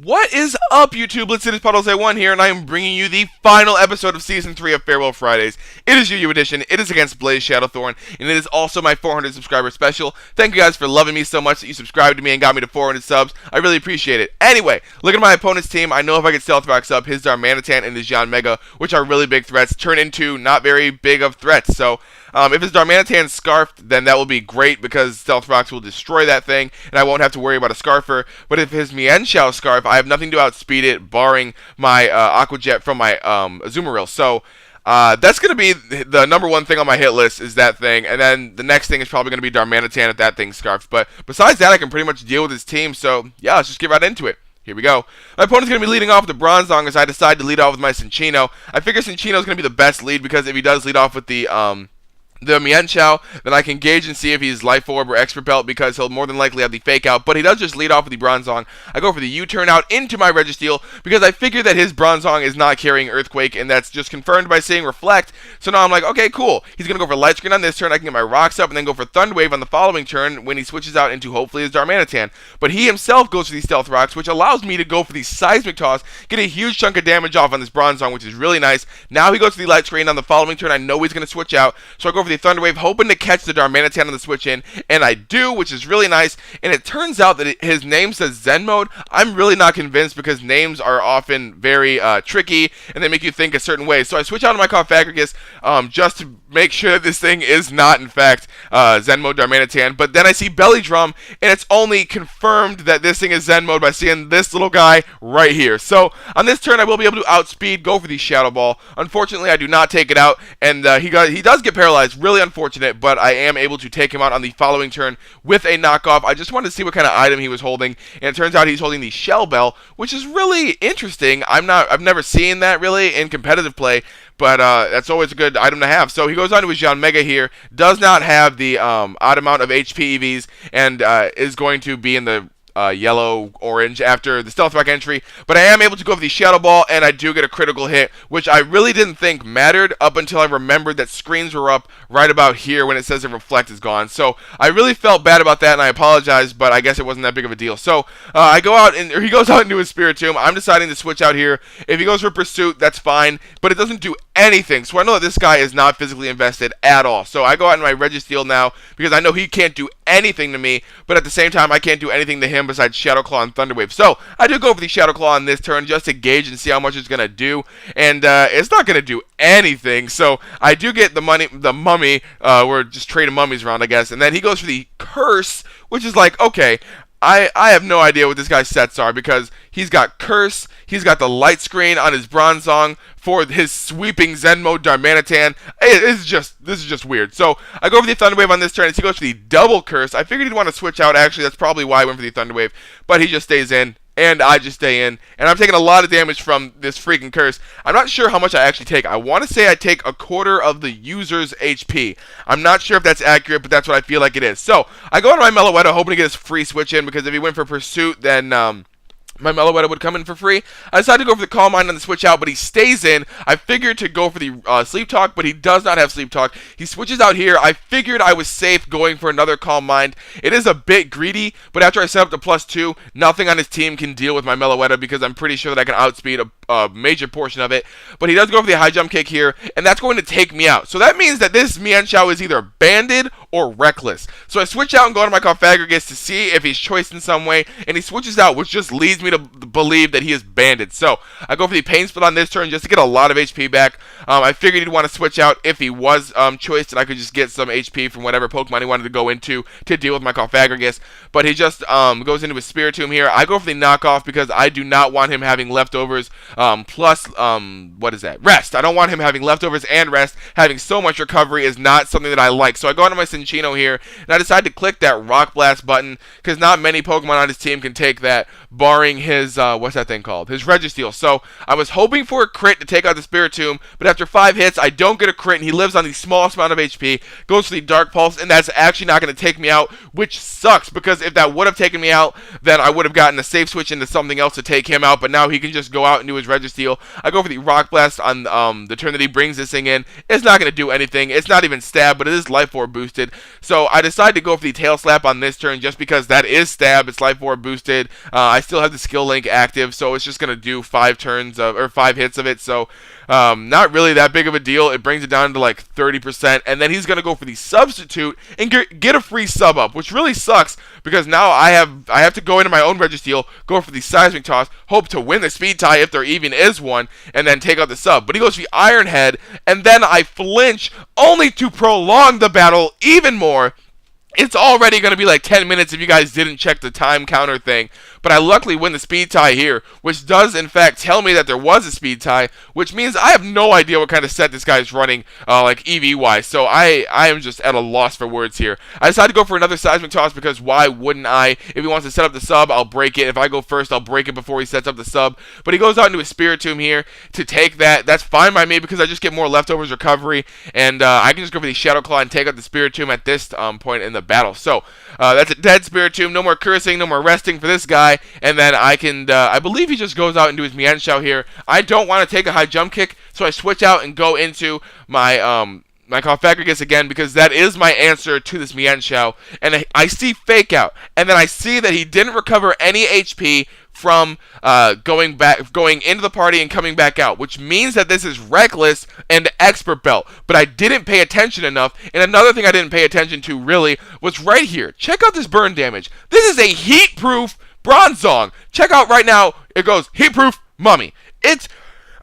What is up, Youtubelettes? It is PuddlesA1 here, and I am bringing you the final episode of Season 3 of Farewell Fridays. It is UU Edition, it is against BlazeShadowthorn, and it is also my 400 subscriber special. Thank you guys for loving me so much that you subscribed to me and got me to 400 subs. I really appreciate it. Anyway, look at my opponent's team. I know if I get Stealth Rocks up, his Darmanitan and his John Mega, which are really big threats, turn into not very big of threats. So, if his Darmanitan's scarfed, then that will be great because Stealth Rocks will destroy that thing, and I won't have to worry about a Scarfer. But if his Mienshao scarf, I have nothing to outspeed it, barring my Aqua Jet from my Azumarill. So that's going to be the number one thing on my hit list is that thing, and then the next thing is probably going to be Darmanitan if that thing's scarfed. But besides that, I can pretty much deal with his team, so yeah, let's just get right into it. Here we go. My opponent's going to be leading off with the Bronzong as I decide to lead off with my Cinccino. I figure Cinccino's going to be the best lead because if he does lead off with the Mienshao, then I can gauge and see if he's Life Orb or Expert Belt because he'll more than likely have the Fake Out, but he does just lead off with the Bronzong. I go for the U-turn out into my Registeel because I figure that his Bronzong is not carrying Earthquake, and that's just confirmed by seeing Reflect. So now I'm like, okay, cool. He's going to go for Light Screen on this turn. I can get my Rocks up and then go for Thunder Wave on the following turn when he switches out into hopefully his Darmanitan. But he himself goes for these Stealth Rocks, which allows me to go for the Seismic Toss, get a huge chunk of damage off on this Bronzong, which is really nice. Now he goes for the Light Screen on the following turn. I know he's going to switch out, so I go for the Thunder Wave, hoping to catch the Darmanitan on the switch in, and I do, which is really nice. And it turns out that his name says Zen Mode. I'm really not convinced because names are often very tricky and they make you think a certain way. So I switch out of my Confagrigus just to make sure that this thing is not in fact Zen Mode Darmanitan. But then I see Belly Drum, and it's only confirmed that this thing is Zen Mode by seeing this little guy right here. So on this turn I will be able to outspeed, go for the Shadow Ball. Unfortunately I do not take it out, and he does get paralyzed, really unfortunate, but I am able to take him out on the following turn with a knockoff. I just wanted to see what kind of item he was holding, and it turns out he's holding the Shell Bell, which is really interesting. I've never seen that really in competitive play, but that's always a good item to have. So he goes on to his John Mega here, does not have the odd amount of HP EVs, and is going to be in the yellow-orange after the Stealth Rock entry, but I am able to go for the Shadow Ball, and I do get a critical hit, which I really didn't think mattered up until I remembered that screens were up right about here when it says that Reflect is gone. So I really felt bad about that, and I apologize, but I guess it wasn't that big of a deal. So I go out, and he goes out into his Spiritomb. I'm deciding to switch out here. If he goes for Pursuit, that's fine, but it doesn't do anything, so I know that this guy is not physically invested at all. So I go out in my Registeel now because I know he can't do anything to me, but at the same time I can't do anything to him besides Shadow Claw and Thunder Wave. So I do go for the Shadow Claw on this turn just to gauge and see how much it's going to do, and it's not going to do anything. So I do get the mummy, we're just trading mummies around I guess, and then he goes for the Curse, which is like, okay, I have no idea what this guy's sets are because he's got Curse, he's got the Light Screen on his Bronzong for his sweeping Zen Mode Darmanitan. This is just weird. So I go for the Thunder Wave on this turn as he goes for the double Curse. I figured he'd want to switch out. Actually, that's probably why I went for the Thunder Wave, but he just stays in. And I just stay in, and I'm taking a lot of damage from this freaking Curse. I'm not sure how much I actually take. I want to say I take a quarter of the user's HP. I'm not sure if that's accurate, but that's what I feel like it is. So I go into my Meloetta hoping to get his free switch in, because if he went for Pursuit, then my Meloetta would come in for free. I decided to go for the Calm Mind on the switch out, but he stays in. I figured to go for the Sleep Talk, but he does not have Sleep Talk. He switches out here. I figured I was safe going for another Calm Mind. It is a bit greedy, but after I set up the +2, nothing on his team can deal with my Meloetta because I'm pretty sure that I can outspeed a major portion of it. But he does go for the High Jump Kick here, and that's going to take me out. So that means that this Mienshao is either banded or reckless. So I switch out and go to my Confagrigus to see if he's choiced in some way, and he switches out, which just leads me to believe that he is banded. So I go for the Pain Split on this turn just to get a lot of HP back. I figured he'd want to switch out if he was choiced, and I could just get some HP from whatever Pokemon he wanted to go into to deal with my Confagrigus. But he just goes into his Spiritomb here. I go for the knockoff because I do not want him having leftovers plus what is that? Rest. I don't want him having leftovers and rest. Having so much recovery is not something that I like. So I go into my Cinccino here, and I decide to click that Rock Blast button because not many Pokemon on his team can take that, barring his what's that thing called? His Registeel. So I was hoping for a crit to take out the Spiritomb, but after 5 hits, I don't get a crit, and he lives on the smallest amount of HP, goes for the Dark Pulse, and that's actually not going to take me out, which sucks, because if that would have taken me out, then I would have gotten a safe switch into something else to take him out, but now he can just go out and do his Registeel. I go for the Rock Blast on the turn that he brings this thing in. It's not going to do anything. It's not even stab, but it is Life Orb boosted, So I decided to go for the tail slap on this turn just because that is stab. It's life orb boosted. I still have the skill link active, so it's just going to do 5 turns or 5 hits of it. So not really that big of a deal. It brings it down to like 30%, and then he's going to go for the substitute and get a free sub up, which really sucks because now I have to go into my own Registeel, go for the seismic toss, hope to win the speed tie if there even is one, and then take out the sub. But he goes for the Iron Head, and then I flinch, only to prolong the battle even more. It's already going to be like 10 minutes if you guys didn't check the time counter thing. But I luckily win the speed tie here, which does in fact tell me that there was a speed tie, which means I have no idea what kind of set this guy is running, like EV-wise. So I am just at a loss for words here. I decided to go for another seismic toss because why wouldn't I? If he wants to set up the sub, I'll break it. If I go first, I'll break it before he sets up the sub. But he goes out into his Spiritomb here to take that. That's fine by me because I just get more leftovers recovery, and I can just go for the Shadow Claw and take out the Spiritomb at this point in the battle. So that's a dead Spiritomb. No more cursing, no more resting for this guy. And then I can, I believe he just goes out and do his Mienshao here. I don't want to take a high jump kick, so I switch out and go into my my Calc again because that is my answer to this Mienshao. And I see Fake Out, and then I see that he didn't recover any HP from going into the party and coming back out, which means that this is Reckless and Expert Belt. But I didn't pay attention enough, and another thing I didn't pay attention to really was right here. Check out this burn damage. This is a heat-proof Bronzong. Check out right now. It goes heat-proof mummy.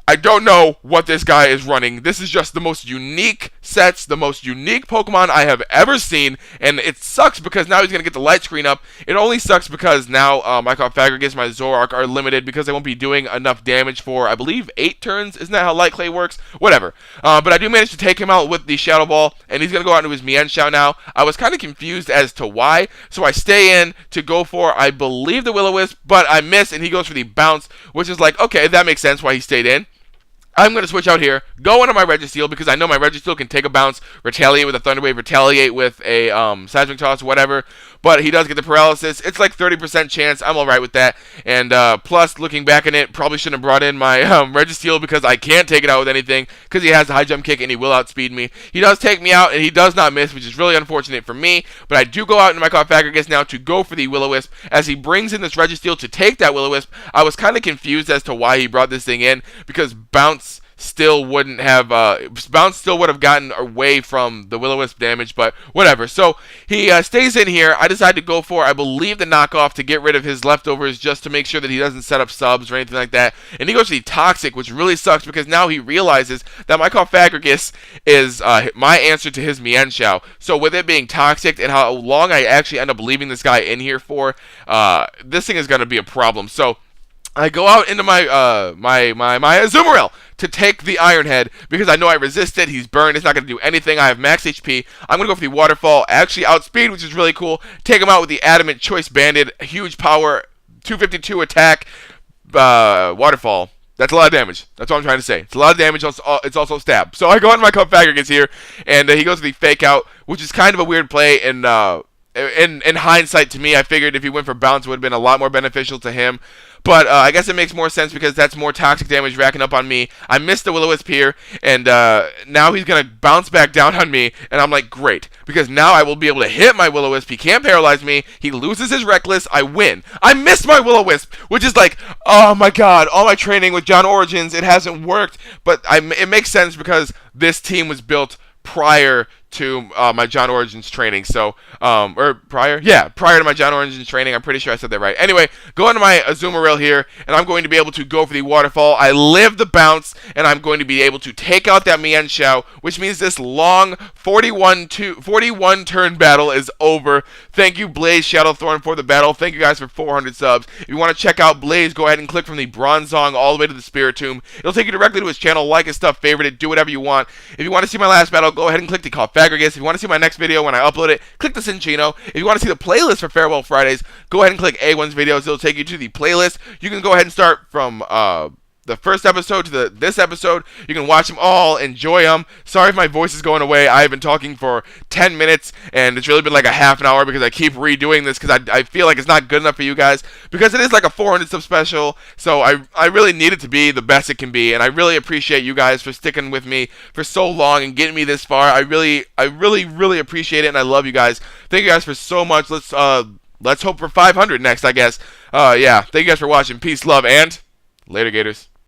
I don't know what this guy is running. This is just the most unique sets, the most unique Pokemon I have ever seen, and it sucks because now he's going to get the light screen up. It only sucks because now my Confagrigus, my Zoroark are limited because I won't be doing enough damage for, I believe, 8 turns. Isn't that how Light Clay works? Whatever. But I do manage to take him out with the Shadow Ball, and he's going to go out into his Mienshao now. I was kind of confused as to why, so I stay in to go for, I believe, the Will-O-Wisp, but I miss, and he goes for the Bounce, which is like, okay, that makes sense why he stayed in. I'm going to switch out here, go into my Registeel because I know my Registeel can take a bounce, retaliate with a Thunder Wave, retaliate with a Seismic Toss, whatever. But he does get the paralysis. It's like 30% chance. I'm alright with that. And plus, looking back in it, probably shouldn't have brought in my Registeel because I can't take it out with anything because he has the high jump kick and he will outspeed me. He does take me out and he does not miss, which is really unfortunate for me. But I do go out into my Confagrigus now to go for the Will-O-Wisp as he brings in this Registeel to take that Will-O-Wisp. I was kind of confused as to why he brought this thing in because Bounce still would have gotten away from the Will-O-Wisp damage, but whatever. So he stays in here. I decided to go for, I believe, the knockoff to get rid of his leftovers just to make sure that he doesn't set up subs or anything like that. And he goes to the Toxic, which really sucks because now he realizes that my Confagrigus is my answer to his Mienshao. So with it being Toxic and how long I actually end up leaving this guy in here for, this thing is going to be a problem. So I go out into my Azumarill to take the Iron Head because I know I resist it. He's burned. It's not going to do anything. I have max HP. I'm going to go for the Waterfall. Actually outspeed, which is really cool. Take him out with the Adamant Choice Banded. Huge power. 252 attack. Waterfall. That's a lot of damage. That's what I'm trying to say. It's a lot of damage. It's also stab. So I go into my Confagrigus here, and he goes for the Fake Out, which is kind of a weird play. And in hindsight, to me, I figured if he went for Bounce, it would have been a lot more beneficial to him. But I guess it makes more sense because that's more toxic damage racking up on me. I missed the Will-O-Wisp here, and now he's going to bounce back down on me, and I'm like, great. Because now I will be able to hit my Will-O-Wisp. He can't paralyze me. He loses his Reckless. I win. I missed my Will-O-Wisp, which is like, oh my god, all my training with John Origins, it hasn't worked. But it makes sense because this team was built prior to my John Origins training, so prior to my John Origins training. I'm pretty sure I said that right. Anyway, go into my Azumarill here, and I'm going to be able to go for the Waterfall. I live the bounce, and I'm going to be able to take out that Mienshao, which means this long 41 turn battle is over. Thank you, BlazeShadowthorn, for the battle. Thank you guys for 400 subs. If you want to check out Blaze, go ahead and click from the Bronzong all the way to the Spiritomb. It'll take you directly to his channel. Like his stuff, favorite it, do whatever you want. If you want to see my last battle, go ahead and click the Calc. If you want to see my next video when I upload it, click the Cinchino. If you want to see the playlist for Farewell Fridays, go ahead and click A1's videos. It'll take you to the playlist. You can go ahead and start from the first episode to this episode. You can watch them all, enjoy them. Sorry if my voice is going away. I have been talking for 10 minutes, and it's really been like a half an hour because I keep redoing this because I feel like it's not good enough for you guys, because it is like a 400 sub special, so I really need it to be the best it can be, and I really appreciate you guys for sticking with me for so long and getting me this far. I really appreciate it, and I love you guys. Thank you guys for so much. Let's hope for 500 next, I guess. Yeah, thank you guys for watching. Peace, love, and later, Gators.